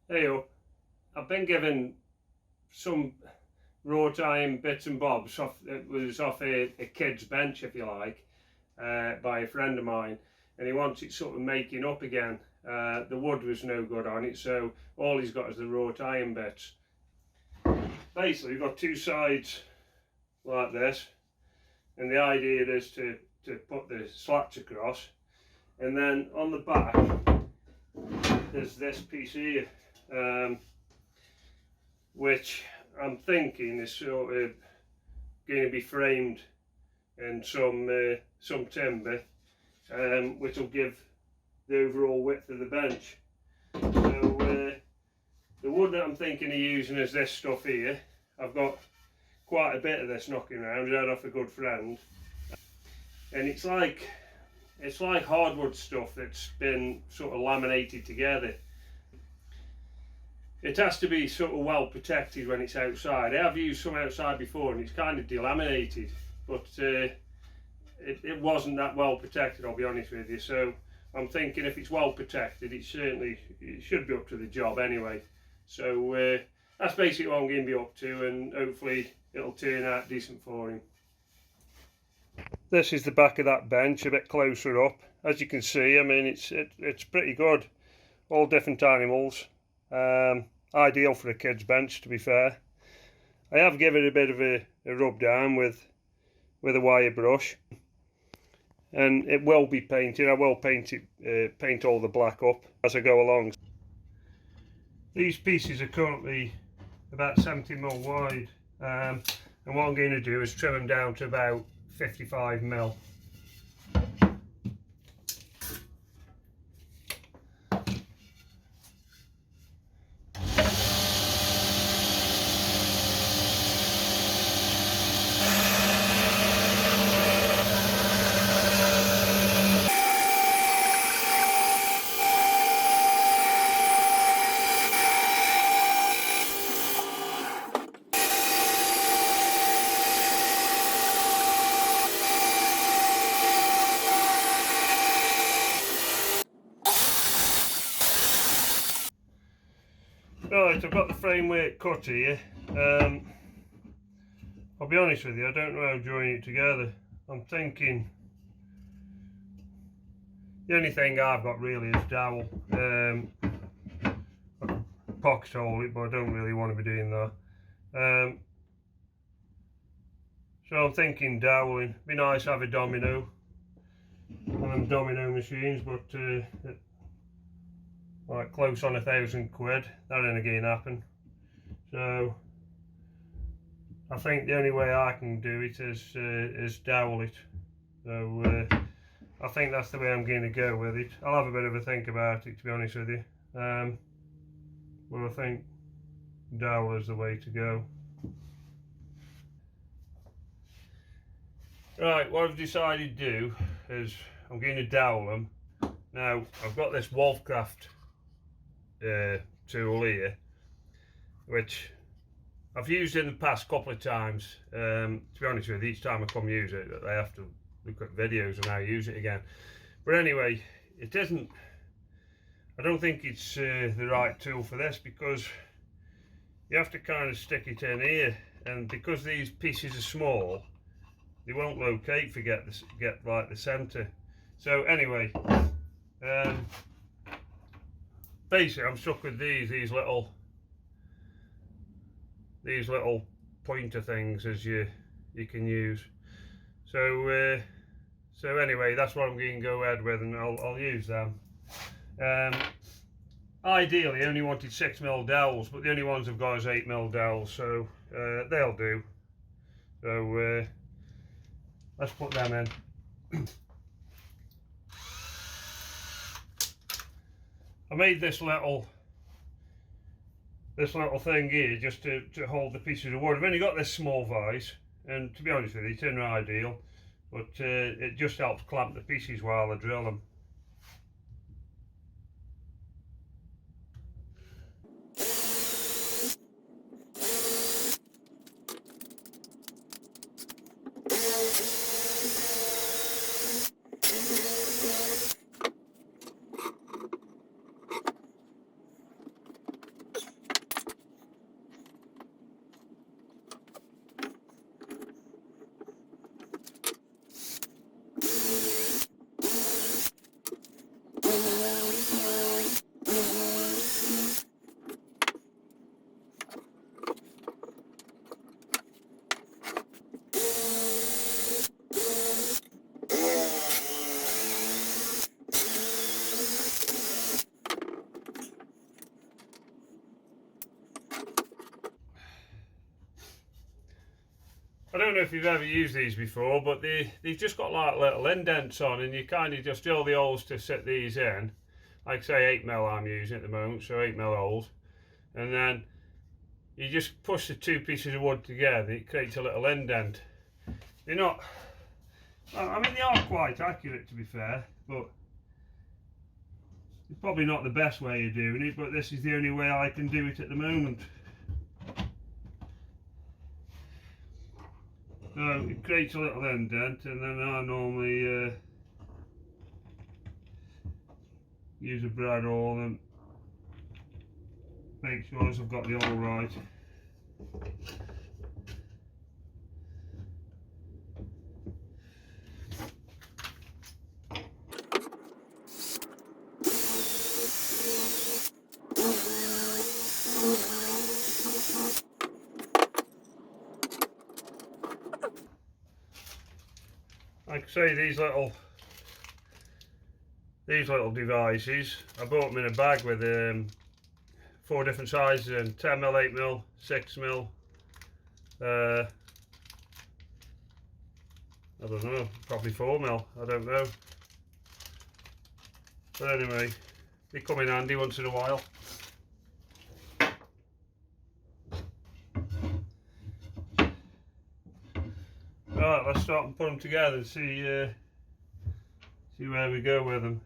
Hey, I've been given some wrought iron bits and bobs off. It was off a kid's bench, if you like, by a friend of mine, and he wants it sort of making up again. The wood was no good on it, so all he's got is the wrought iron bits. Basically, you've got two sides like this, and the idea is to put the slats across, and then on the back there's this piece here. Which I'm thinking is sort of going to be framed in some timber, which will give the overall width of the bench. So the wood that I'm thinking of using is this stuff here. I've got quite a bit of this knocking around. I had off a good friend, and it's like hardwood stuff that's been sort of laminated together. It has to be sort of well protected when it's outside. I have used some outside before and it's kind of delaminated, but it wasn't that well protected, I'll be honest with you. So I'm thinking if it's well protected, it should be up to the job anyway. So that's basically what I'm going to be up to, and hopefully it'll turn out decent for him. This is the back of that bench, a bit closer up. As you can see, I mean, it's pretty good. All different animals. Ideal for a kid's bench, to be fair. I have given it a bit of a rub down with a wire brush, and it will be painted. I will paint all the black up as I go along. These pieces are currently about 70mm wide, and what I'm going to do is trim them down to about 55mm. Right, I've got the framework cut here. I'll be honest with you, I don't know how to join it together. I'm thinking the only thing I've got really is dowel. I could pocket hole it, but I don't really want to be doing that. So I'm thinking doweling. Be nice to have a domino. One of them domino machines, but like close on £1,000. That ain't going to happen. So I think the only way I can do it is dowel it. So I think that's the way I'm going to go with it. I'll have a bit of a think about it, to be honest with you. But I think dowel is the way to go. Right, what I've decided to do is I'm going to dowel them. Now I've got this Wolfcraft tool here, which I've used in the past couple of times. To be honest with you, each time I come use it, I have to look at videos and how I use it again. But anyway, it isn't. I don't think it's the right tool for this, because you have to kind of stick it in here, and because these pieces are small, they won't locate for get like the centre. So anyway, basically I'm stuck with these little pointer things as you can use. So so anyway, that's what I'm going to go ahead with, and I'll use them. Ideally I only wanted 6mm dowels, but the only ones I've got is 8mm dowels, so they'll do. So let's put them in. I made this little thing here just to hold the pieces of wood. I've only got this small vise, and to be honest with you, it's not ideal, but it just helps clamp the pieces while I drill them. I don't know if you've ever used these before, but they've just got like little indents on, and you kind of just drill the holes to set these in. Like say 8mm I'm using at the moment, so 8mm holes, and then you just push the two pieces of wood together. It creates a little indent. They're not, I mean, they are quite accurate to be fair, but it's probably not the best way of doing it, but this is the only way I can do it at the moment. So it creates a little indent, and then I normally use a brad awl and make sure I've got the hole right. Like I say, these little devices, I bought them in a bag with 4 different sizes and 10mm, 8mm, 6mm. I don't know, probably 4mm, I don't know. But anyway, they come in handy once in a while. Right, let's start and put them together and see where we go with them.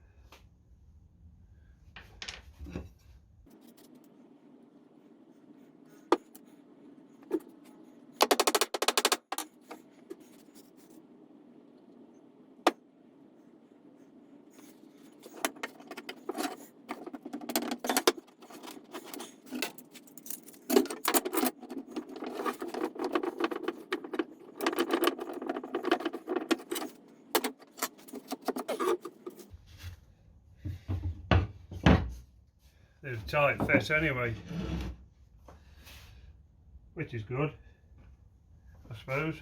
They're a tight fit anyway, which is good, I suppose.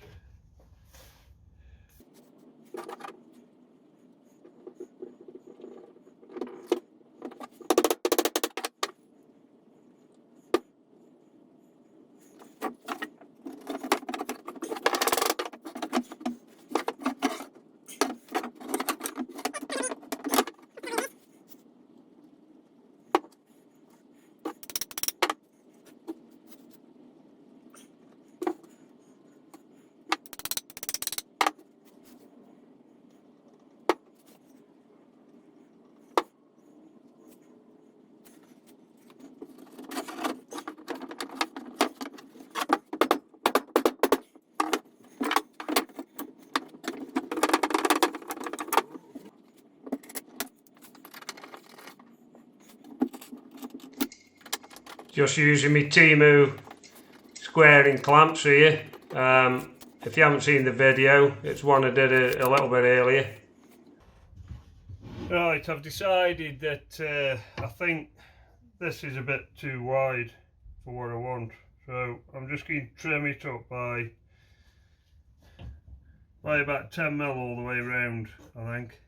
Just using my Timu squaring clamps here. If you haven't seen the video, it's one I did a little bit earlier. Right, I've decided that I think this is a bit too wide for what I want, so I'm just going to trim it up by about 10mm all the way around, I think.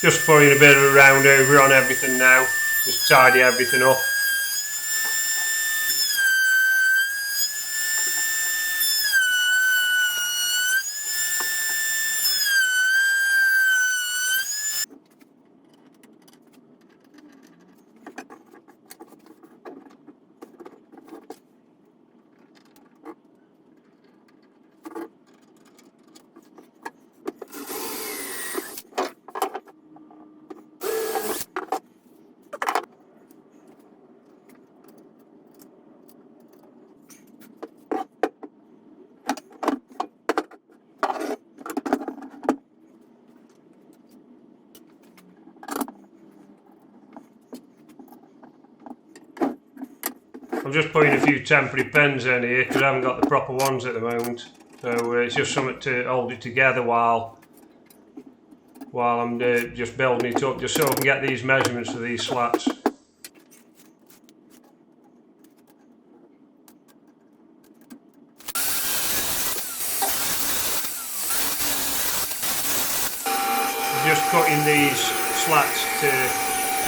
Just putting a bit of a round over on everything now, just tidy everything up. I'm just putting a few temporary pins in here because I haven't got the proper ones at the moment. So it's just something to hold it together while I'm just building it up, just so I can get these measurements for these slats. Just cutting these slats to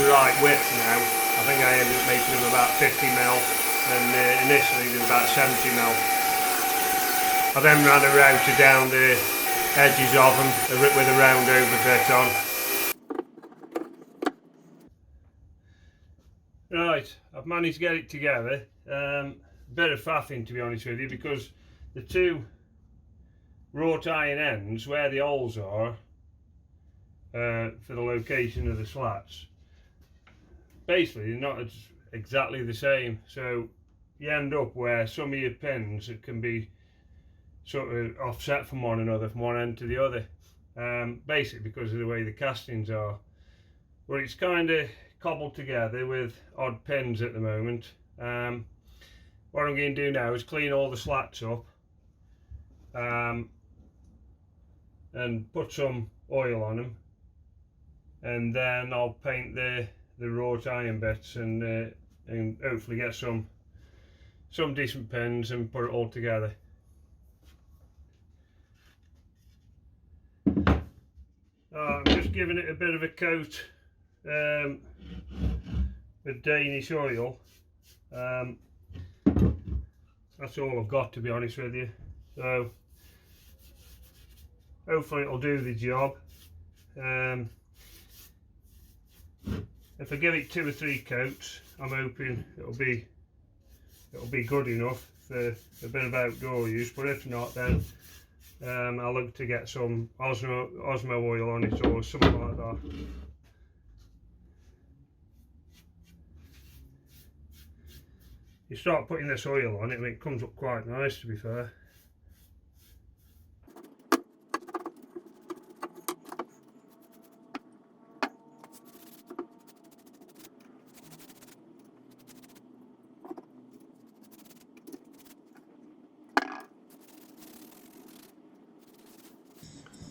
the right width now. I think I ended up making them about 50mm, and initially they were about 70mm. I then ran a router down the edges of them with a round over bit on. Right, I've managed to get it together. Bit of faffing, to be honest with you, because the two wrought iron ends where the holes are for the location of the slats, basically they're not exactly the same, so you end up where some of your pins can be sort of offset from one another, from one end to the other, basically because of the way the castings are. But it's kind of cobbled together with odd pins at the moment. What I'm going to do now is clean all the slats up and put some oil on them, and then I'll paint the wrought iron bits and hopefully get some decent pins and put it all together. I'm just giving it a bit of a coat with Danish oil. That's all I've got, to be honest with you, so hopefully it'll do the job. If I give it 2 or 3 coats, I'm hoping it'll be good enough for a bit of outdoor use, but if not, then I'll look to get some Osmo oil on it or something like that. You start putting this oil on it and it comes up quite nice, to be fair.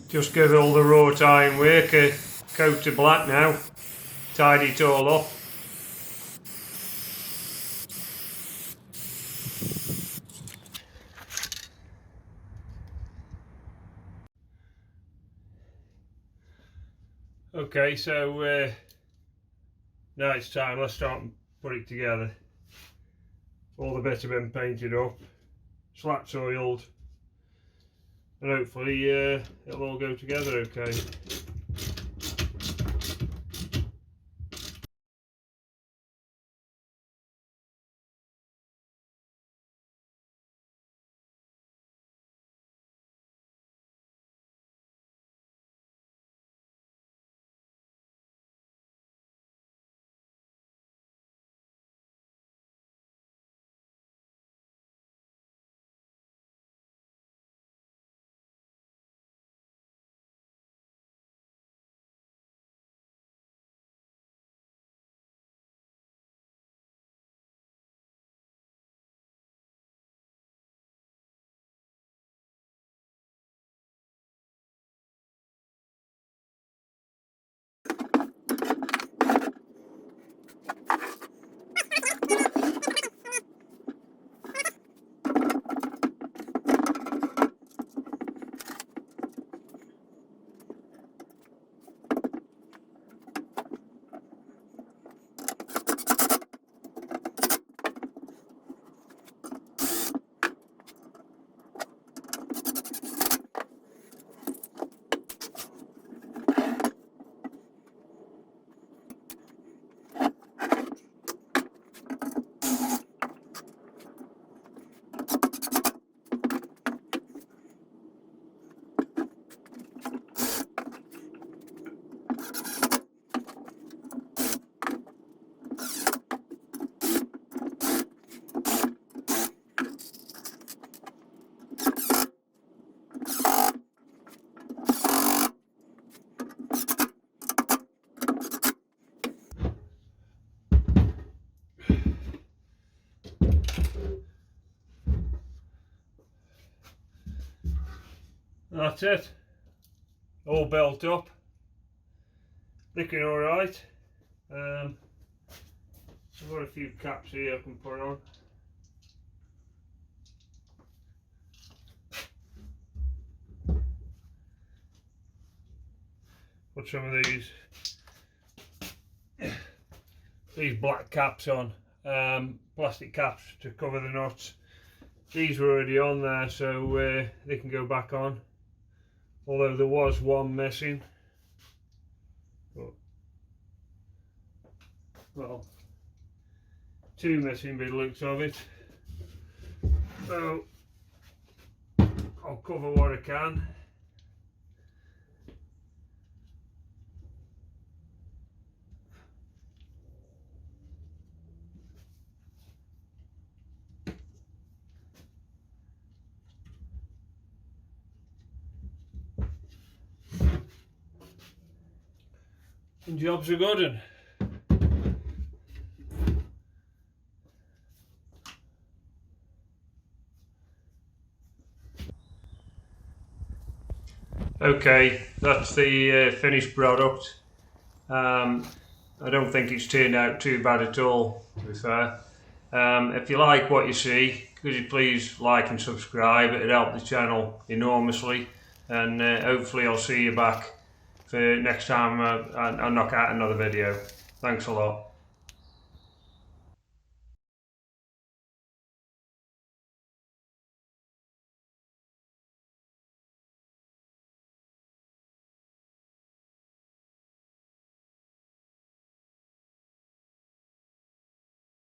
Just give all the wrought iron work a coat of black now, tidy it all up. Okay, so now it's time, let's start and put it together. All the bits have been painted up, slats oiled, and hopefully it'll all go together okay. That's it, all built up, looking alright. I've got a few caps here I can put on. Put some of these black caps on, plastic caps to cover the nuts. These were already on there, so they can go back on, although there was one missing, but, well, two missing by the looks of it. So I'll cover what I can. And jobs are good. And okay, that's the finished product. I don't think it's turned out too bad at all, to be fair. If you like what you see, could you please like and subscribe? It'd help the channel enormously, and hopefully I'll see you back for next time I knock out another video. Thanks a lot.